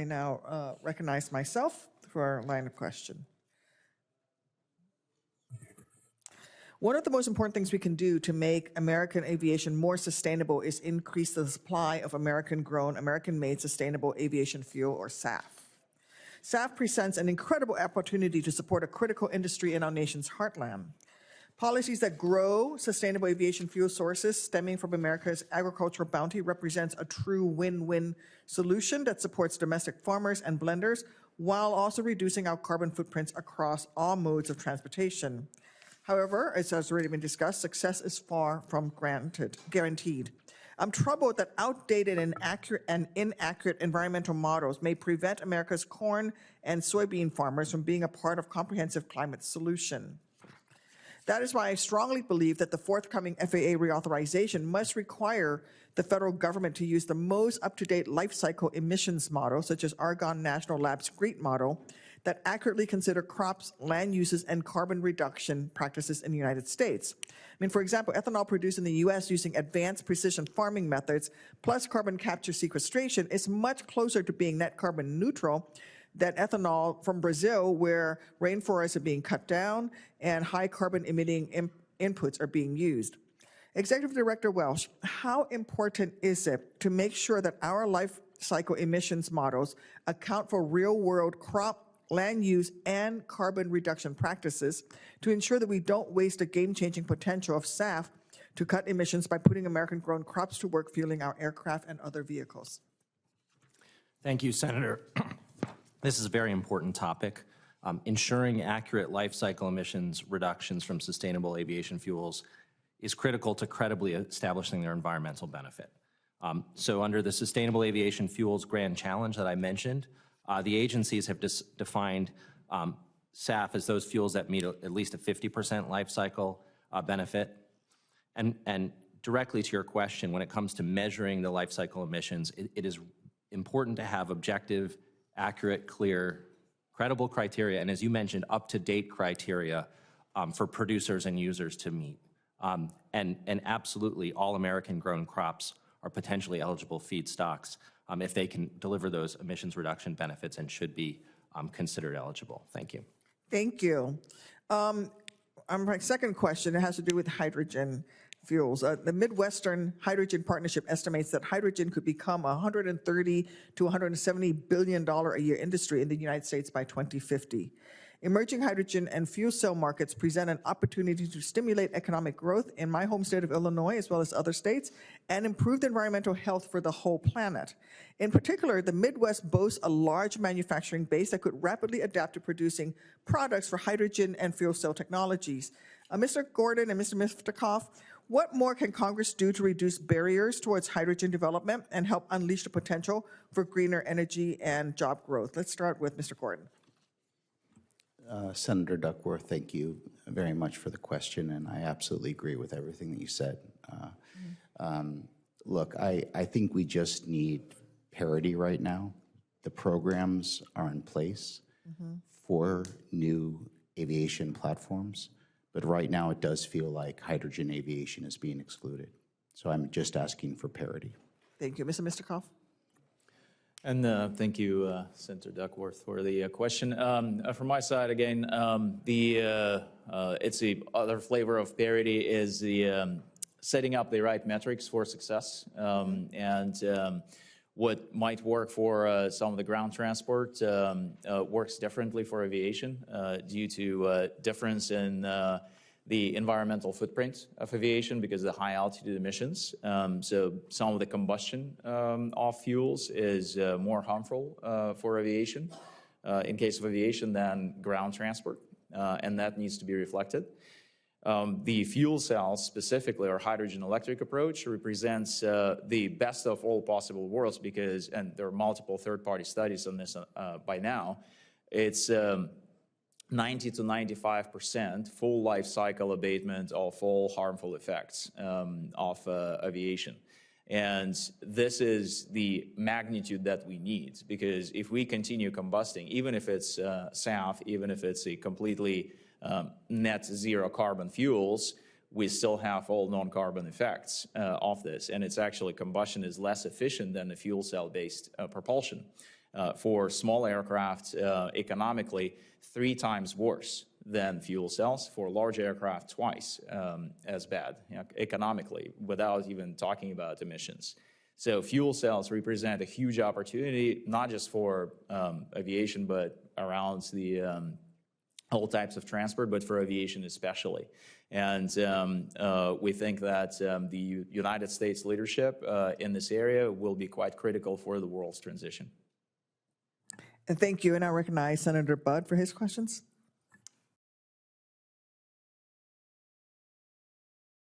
now recognize myself for our line of question. One of the most important things we can do to make American aviation more sustainable is increase the supply of American-grown, American-made sustainable aviation fuel, or SAF. SAF presents an incredible opportunity to support a critical industry in our nation's heartland. Policies that grow sustainable aviation fuel sources stemming from America's agricultural bounty represents a true win-win solution that supports domestic farmers and blenders while also reducing our carbon footprints across all modes of transportation. However, as has already been discussed, success is far from guaranteed. I'm troubled that outdated and inaccurate environmental models may prevent America's corn and soybean farmers from being a part of comprehensive climate solution. That is why I strongly believe that the forthcoming FAA reauthorization must require the federal government to use the most up-to-date life cycle emissions model, such as Argonne National Lab's GREAT model, that accurately consider crops, land uses, and carbon reduction practices in the United States. I mean, for example, ethanol produced in the U.S. using advanced precision farming methods plus carbon capture sequestration is much closer to being net carbon neutral than ethanol from Brazil, where rainforests are being cut down and high carbon emitting inputs are being used. Executive Director Welsh, how important is it to make sure that our life cycle emissions models account for real world crop, land use, and carbon reduction practices to ensure that we don't waste the game-changing potential of SAF to cut emissions by putting American-grown crops to work fueling our aircraft and other vehicles? Thank you, Senator. This is a very important topic. Ensuring accurate life cycle emissions reductions from sustainable aviation fuels is critical to credibly establishing their environmental benefit. So under the Sustainable Aviation Fuels Grand Challenge that I mentioned, the agencies have defined SAF as those fuels that meet at least a 50% life cycle benefit. And directly to your question, when it comes to measuring the life cycle emissions, it is important to have objective, accurate, clear, credible criteria, and as you mentioned, up-to-date criteria for producers and users to meet. And absolutely, all American-grown crops are potentially eligible feedstocks if they can deliver those emissions reduction benefits and should be considered eligible. Thank you. Thank you. My second question, it has to do with hydrogen fuels. The Midwestern Hydrogen Partnership estimates that hydrogen could become a $130 to $170 billion a year industry in the United States by 2050. Emerging hydrogen and fuel cell markets present an opportunity to stimulate economic growth in my home state of Illinois, as well as other states, and improve the environmental health for the whole planet. In particular, the Midwest boasts a large manufacturing base that could rapidly adapt to producing products for hydrogen and fuel cell technologies. Mr. Gordon and Mr. Miftakhov, what more can Congress do to reduce barriers towards hydrogen development and help unleash the potential for greener energy and job growth? Let's start with Mr. Gordon. Senator Duckworth, thank you very much for the question, and I absolutely agree with everything that you said. Look, I think we just need parity right now. The programs are in place for new aviation platforms, but right now it does feel like hydrogen aviation is being excluded. So I'm just asking for parity. Thank you. Mr. Miftakhov? And thank you, Senator Duckworth, for the question. From my side, again, it's the other flavor of parity is the setting up the right metrics for success, and what might work for some of the ground transport works differently for aviation due to difference in the environmental footprint of aviation because of the high altitude emissions. So some of the combustion of fuels is more harmful for aviation in case of aviation than ground transport, and that needs to be reflected. The fuel cells specifically, or hydrogen electric approach, represents the best of all possible worlds because, and there are multiple third-party studies on this by now, it's 90 to 95% full life cycle abatement of all harmful effects of aviation. And this is the magnitude that we need, because if we continue combusting, even if it's SAF, even if it's a completely net zero carbon fuels, we still have all non-carbon effects of this. And it's actually, combustion is less efficient than the fuel cell-based propulsion. for small aircraft economically 3 times worse than fuel cells. For large aircraft, twice as bad, economically, without even talking about emissions. So fuel cells represent a huge opportunity, not just for aviation, but around the all types of transport, but for aviation especially. And we think that the United States leadership in this area will be quite critical for the world's transition. And thank you. And I recognize Senator Budd for his questions.